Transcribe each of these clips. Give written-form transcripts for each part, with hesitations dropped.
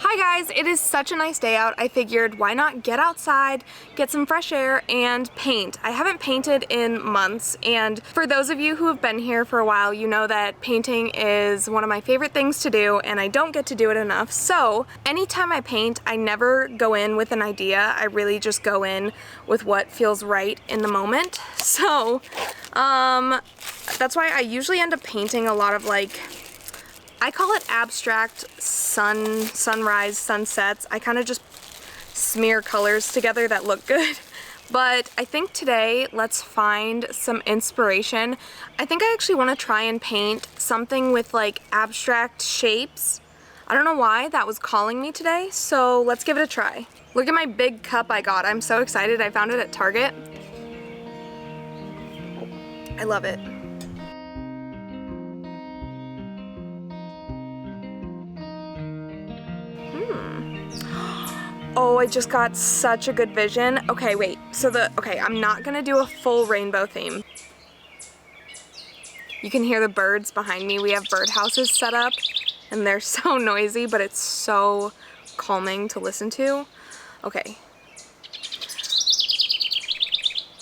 Hi guys, it is such a nice day out. I figured why not get outside, get some fresh air, and paint. I haven't painted in months, and for those of you who have been here for a while, you know that painting is one of my favorite things to do, and I don't get to do it enough. So anytime I paint, I never go in with an idea. I really just go in with what feels right in the moment. So that's why I usually end up painting a lot of I call it abstract sunrise, sunsets. I kind of just smear colors together that look good. But I think today, let's find some inspiration. I think I actually want to try and paint something with abstract shapes. I don't know why that was calling me today, so let's give it a try. Look at my big cup I got. I'm so excited. I found it at Target. I love it. Oh, I just got such a good vision. Okay, wait. Okay, I'm not gonna do a full rainbow theme. You can hear the birds behind me. We have birdhouses set up, and they're so noisy, but it's so calming to listen to. Okay.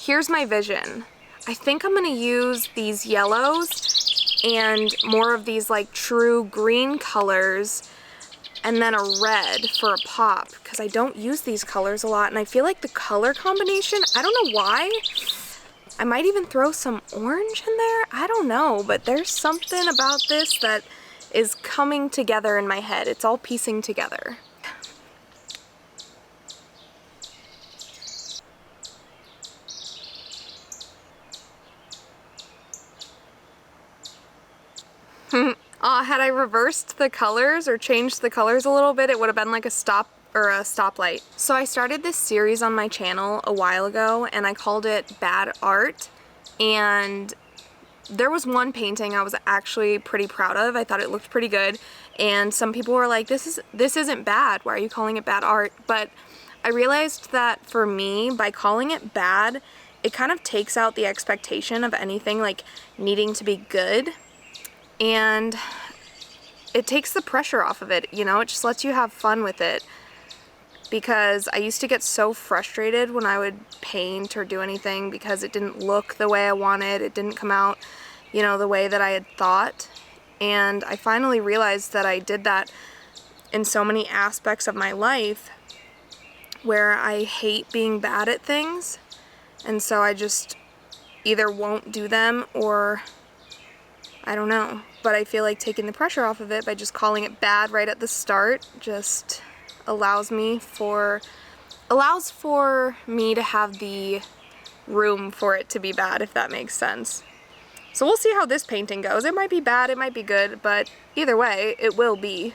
Here's my vision. I think I'm gonna use these yellows and more of these true green colors, and then a red for a pop, because I don't use these colors a lot, and I feel like the color combination, I don't know why. I might even throw some orange in there. I don't know, but there's something about this that is coming together in my head. It's all piecing together. Had I reversed the colors or changed the colors a little bit, it would have been like a stop or a stoplight. So I started this series on my channel a while ago, and I called it Bad Art, and there was one painting I was actually pretty proud of. I thought it looked pretty good, and some people were like, this isn't bad, why are you calling it bad art? But I realized that for me, by calling it bad, it kind of takes out the expectation of anything needing to be good, and it takes the pressure off of it, you know? It just lets you have fun with it. Because I used to get so frustrated when I would paint or do anything because it didn't look the way I wanted, it didn't come out, the way that I had thought. And I finally realized that I did that in so many aspects of my life where I hate being bad at things, and so I just either won't do them or I don't know. But I feel like taking the pressure off of it by just calling it bad right at the start just allows for me to have the room for it to be bad, if that makes sense. So we'll see how this painting goes. It might be bad, it might be good, but either way, it will be.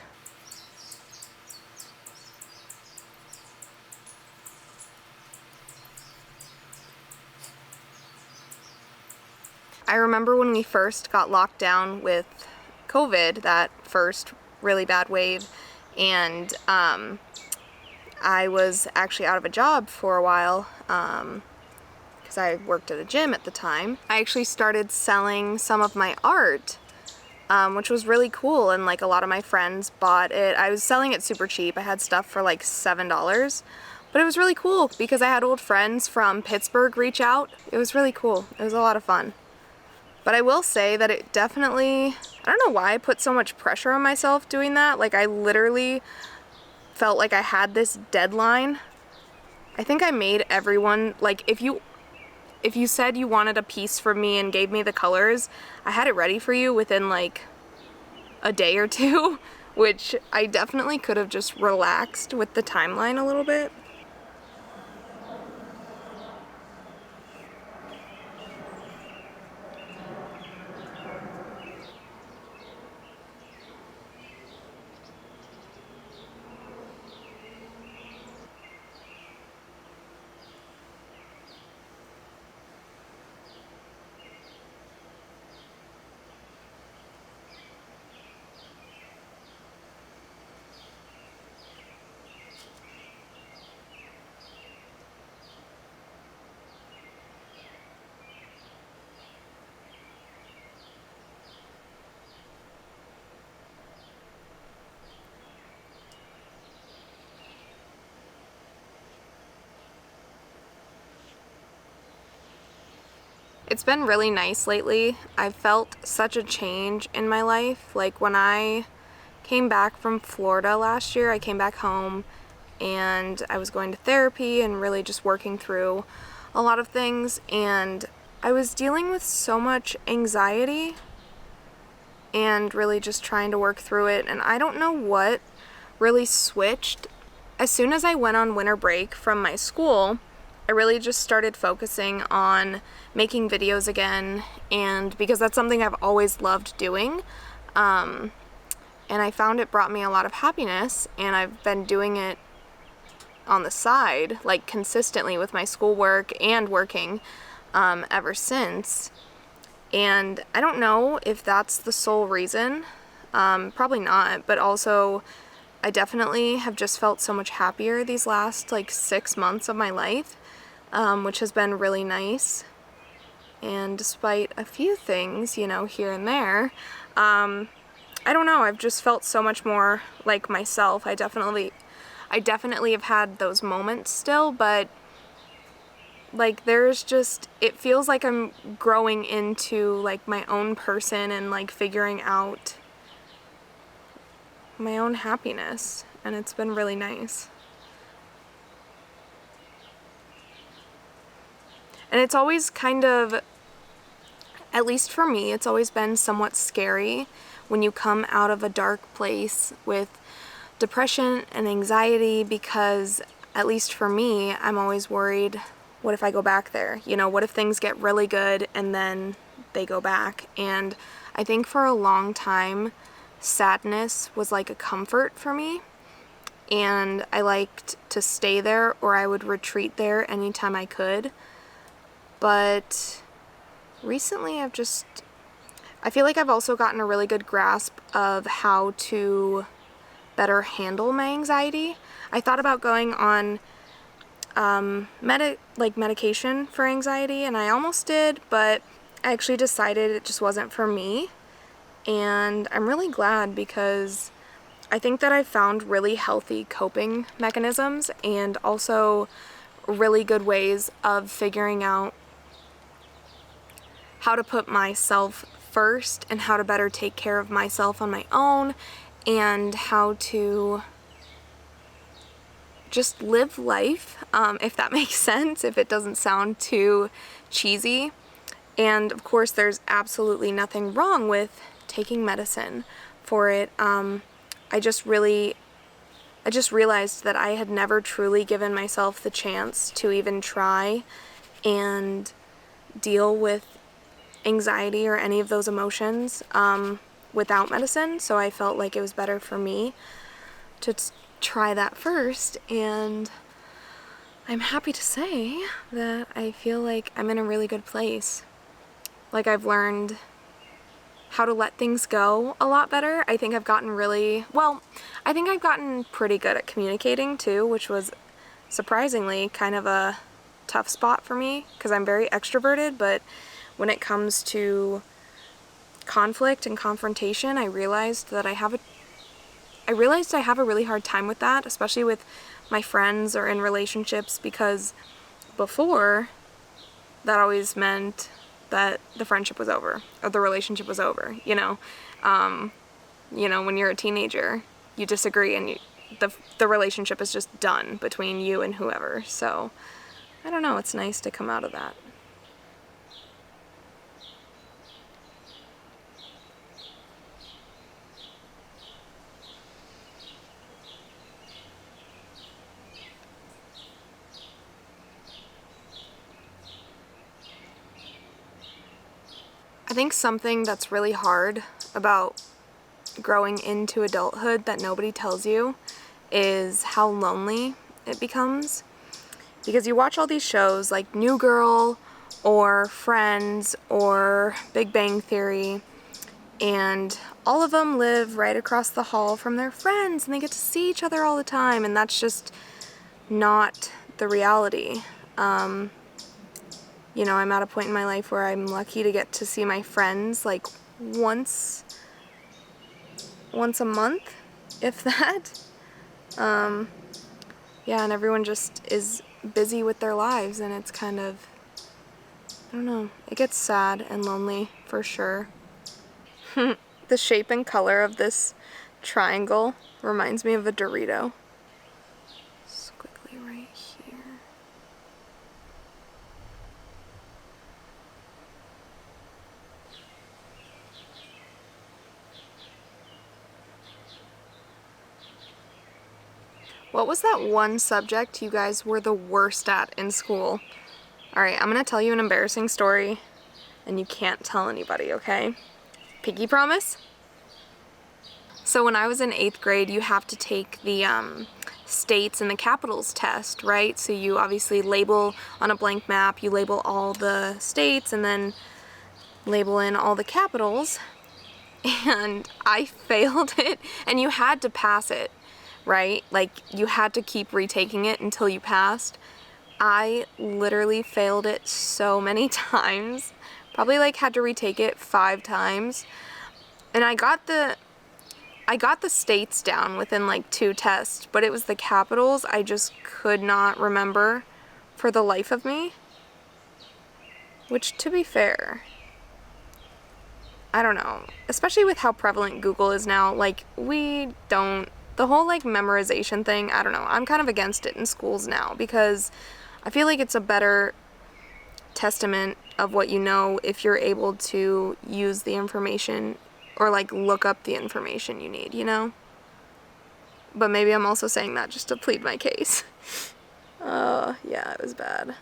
I remember when we first got locked down with COVID, that first really bad wave, and I was actually out of a job for a while because I worked at a gym at the time. I actually started selling some of my art, which was really cool, and a lot of my friends bought it. I was selling it super cheap. I had stuff for $7, but it was really cool because I had old friends from Pittsburgh reach out. It was really cool. It was a lot of fun. But I will say that it definitely, I don't know why I put so much pressure on myself doing that. I literally felt like I had this deadline. I think I made everyone, if you said you wanted a piece from me and gave me the colors, I had it ready for you within a day or two, which I definitely could have just relaxed with the timeline a little bit. It's been really nice lately. I've felt such a change in my life. Like when I came back from Florida last year, I came back home and I was going to therapy and really just working through a lot of things, and I was dealing with so much anxiety and really just trying to work through it, and I don't know what really switched. As soon as I went on winter break from my school, I really just started focusing on making videos again, and because that's something I've always loved doing, and I found it brought me a lot of happiness, and I've been doing it on the side, like consistently with my schoolwork and working ever since. And I don't know if that's the sole reason, probably not, but also I definitely have just felt so much happier these last like 6 months of my life, which has been really nice. And despite a few things, you know, here and there, I don't know, I've just felt so much more like myself. I definitely have had those moments still, but like there's just, it feels like I'm growing into like my own person and like figuring out my own happiness, and it's been really nice. And it's always kind of, at least for me, it's always been somewhat scary when you come out of a dark place with depression and anxiety, because at least for me, I'm always worried, what if I go back there? You know, what if things get really good and then they go back? And I think for a long time, sadness was like a comfort for me, and I liked to stay there, or I would retreat there anytime I could. But recently I feel like I've also gotten a really good grasp of how to better handle my anxiety. I thought about going on medication for anxiety, and I almost did, but I actually decided it just wasn't for me. And I'm really glad, because I think that I've found really healthy coping mechanisms and also really good ways of figuring out how to put myself first and how to better take care of myself on my own, and how to just live life, if that makes sense, if it doesn't sound too cheesy. And of course, there's absolutely nothing wrong with taking medicine for it. I just realized that I had never truly given myself the chance to even try and deal with anxiety or any of those emotions without medicine, so I felt like it was better for me to try that first, and I'm happy to say that I feel like I'm in a really good place. Like, I've learned how to let things go a lot better. I think I've gotten pretty good at communicating too, which was surprisingly kind of a tough spot for me, because I'm very extroverted, but when it comes to conflict and confrontation, I realized I have a really hard time with that, especially with my friends or in relationships, because before, that always meant that the friendship was over or the relationship was over, you know. When you're a teenager, you disagree and the relationship is just done between you and whoever. So I don't know, it's nice to come out of that. I think something that's really hard about growing into adulthood that nobody tells you is how lonely it becomes. Because you watch all these shows like New Girl or Friends or Big Bang Theory, and all of them live right across the hall from their friends and they get to see each other all the time, and that's just not the reality. I'm at a point in my life where I'm lucky to get to see my friends like once a month, if that. And everyone just is busy with their lives, and it's kind of I don't know. It gets sad and lonely for sure. The shape and color of this triangle reminds me of a Dorito. Squiggly right here. What was that one subject you guys were the worst at in school? Alright, I'm gonna tell you an embarrassing story, and you can't tell anybody, okay? Pinky promise? So when I was in 8th grade, you have to take the states and the capitals test, right? So you obviously label on a blank map, you label all the states and then label in all the capitals. And I failed it, and you had to pass it, right? Like, you had to keep retaking it until you passed. I literally failed it so many times. Probably like had to retake it 5 times. And I got the states down within like 2 tests, but it was the capitals I just could not remember for the life of me. Which, to be fair, I don't know, especially with how prevalent Google is now, like, the whole like memorization thing, I don't know, I'm kind of against it in schools now because I feel like it's a better testament of what you know if you're able to use the information or like look up the information you need, you know? But maybe I'm also saying that just to plead my case. Yeah, it was bad.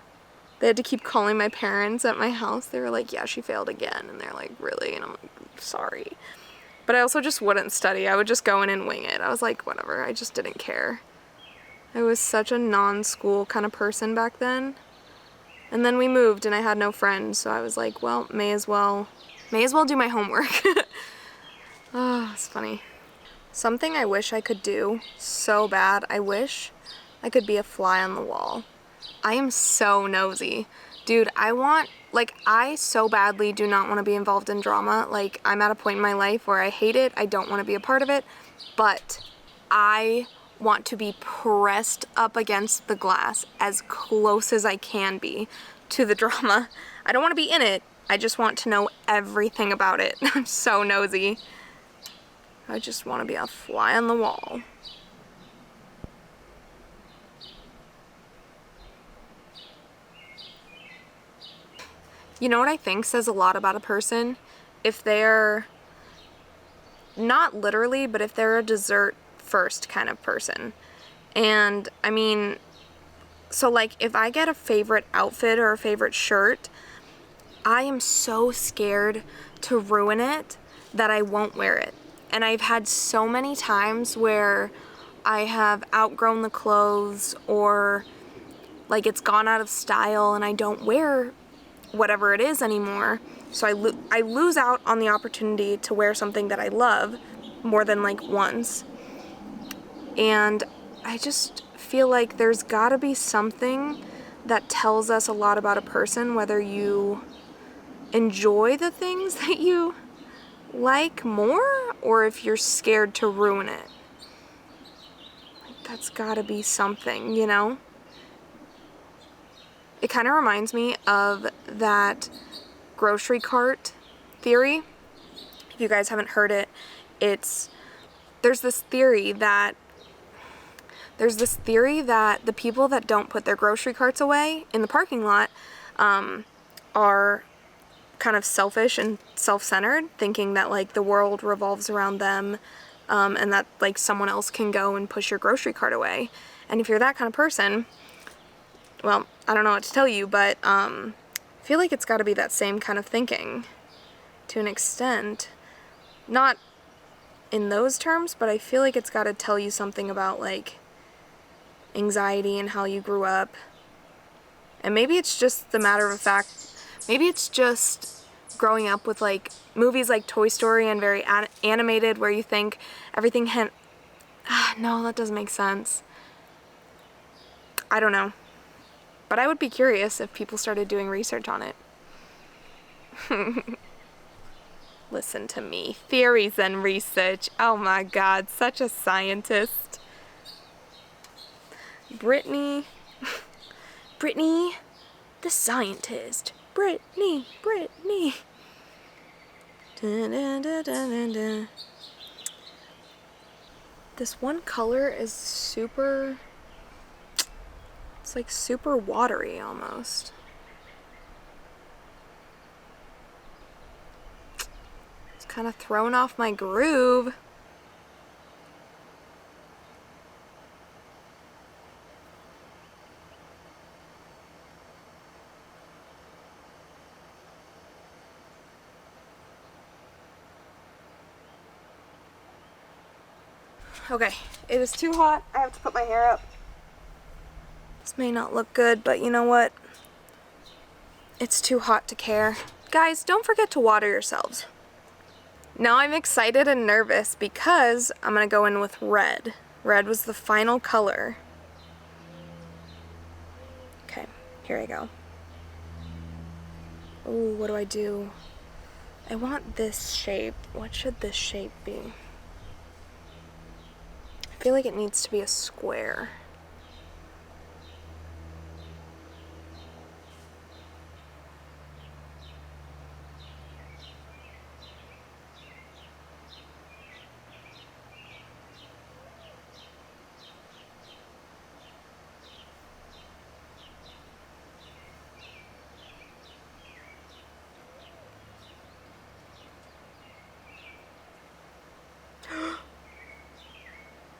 They had to keep calling my parents at my house. They were like, yeah, she failed again. And they're like, really? And I'm like, sorry. But I also just wouldn't study. I would just go in and wing it. I was like, whatever. I just didn't care. I was such a non-school kind of person back then. And then we moved and I had no friends. So I was like, well, may as well do my homework. Oh, it's funny. Something I wish I could do so bad. I wish I could be a fly on the wall. I am so nosy. Dude, I so badly do not want to be involved in drama. Like, I'm at a point in my life where I hate it. I don't want to be a part of it. But I want to be pressed up against the glass as close as I can be to the drama. I don't want to be in it. I just want to know everything about it. I'm so nosy. I just want to be a fly on the wall. You know what I think says a lot about a person? If they're, not literally, but if they're a dessert first kind of person. And I mean, so like if I get a favorite outfit or a favorite shirt, I am so scared to ruin it that I won't wear it. And I've had so many times where I have outgrown the clothes or like it's gone out of style and I don't wear whatever it is anymore. So I lose out on the opportunity to wear something that I love more than like once. And I just feel like there's gotta be something that tells us a lot about a person, whether you enjoy the things that you like more or if you're scared to ruin it. Like, that's gotta be something, you know? It kind of reminds me of that grocery cart theory. If you guys haven't heard it, there's this theory that the people that don't put their grocery carts away in the parking lot are kind of selfish and self-centered, thinking that like the world revolves around them and that like someone else can go and push your grocery cart away. And if you're that kind of person, well, I don't know what to tell you, but I feel like it's got to be that same kind of thinking to an extent. Not in those terms, but I feel like it's got to tell you something about like anxiety and how you grew up. And maybe it's just the matter of fact, maybe it's just growing up with like movies like Toy Story and very animated where you think everything no, that doesn't make sense. I don't know. But I would be curious if people started doing research on it. Listen to me. Theories and research. Oh my God, such a scientist. Brittany, the scientist. Brittany, Brittany. Dun, dun, dun, dun, dun, dun. This one color is super, it's like super watery almost. It's kind of thrown off my groove. Okay, it is too hot. I have to put my hair up. This may not look good, but you know what? It's too hot to care. Guys, don't forget to water yourselves. Now I'm excited and nervous because I'm gonna go in with red. Red was the final color. Okay, here I go. Ooh, what do I do? I want this shape. What should this shape be? I feel like it needs to be a square.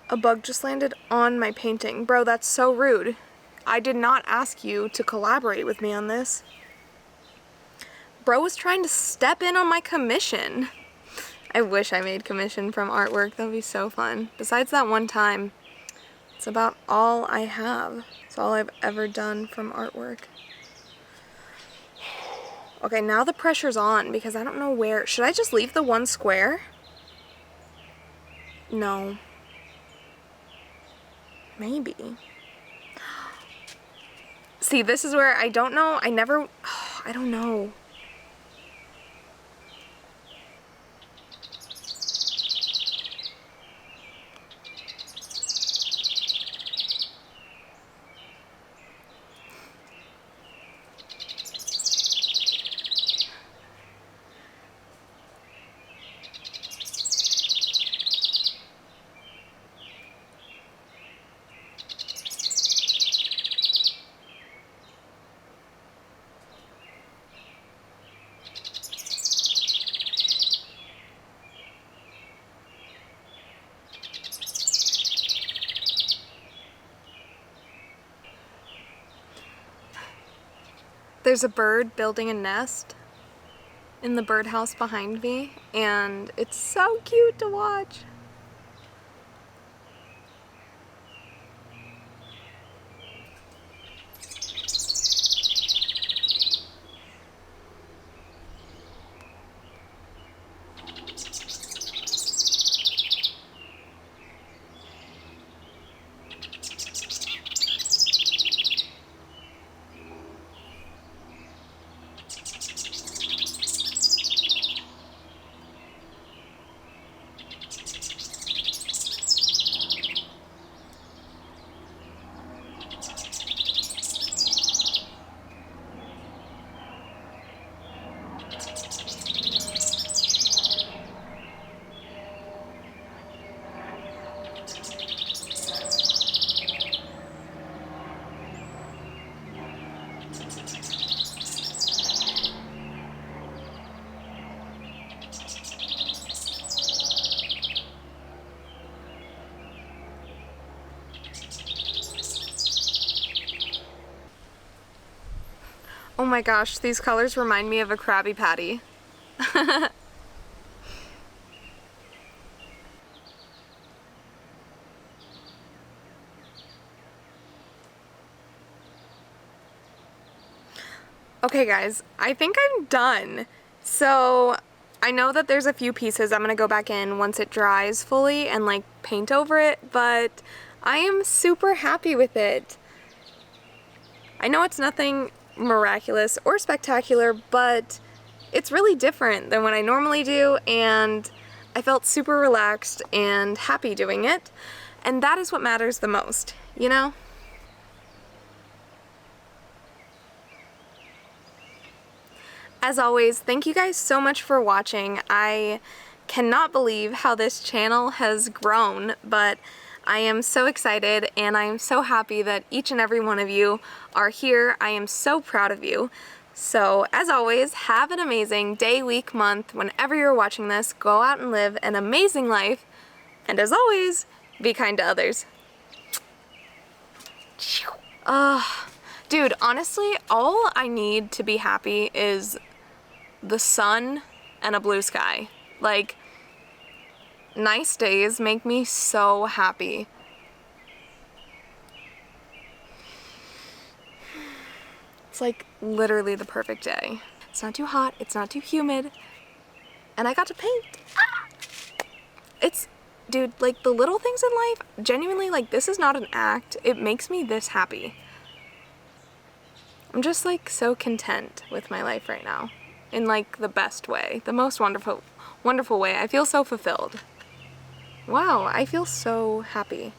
A bug just landed on my painting. Bro, that's so rude. I did not ask you to collaborate with me on this. Bro was trying to step in on my commission. I wish I made commission from artwork. That would be so fun. Besides that one time, it's about all I have. It's all I've ever done from artwork. Okay, now the pressure's on because I don't know where. Should I just leave the one square? No. Maybe. See, this is where I don't know. I don't know. There's a bird building a nest in the birdhouse behind me, and it's so cute to watch. Oh my gosh, these colors remind me of a Krabby Patty. Okay guys, I think I'm done. So I know that there's a few pieces I'm gonna go back in once it dries fully and like paint over it, but I am super happy with it. I know it's nothing miraculous or spectacular, but it's really different than what I normally do, and I felt super relaxed and happy doing it, and that is what matters the most, you know? As always, thank you guys so much for watching. I cannot believe how this channel has grown, but I am so excited and I am so happy that each and every one of you are here. I am so proud of you. So as always, have an amazing day, week, month. Whenever you're watching this, go out and live an amazing life. And as always, be kind to others. Dude, honestly, all I need to be happy is the sun and a blue sky. Like, nice days make me so happy. It's like literally the perfect day. It's not too hot, it's not too humid, and I got to paint. Ah! It's, dude, like the little things in life, genuinely, like this is not an act. It makes me this happy. I'm just like so content with my life right now. In like the best way, the most wonderful way. I feel so fulfilled. Wow, I feel so happy.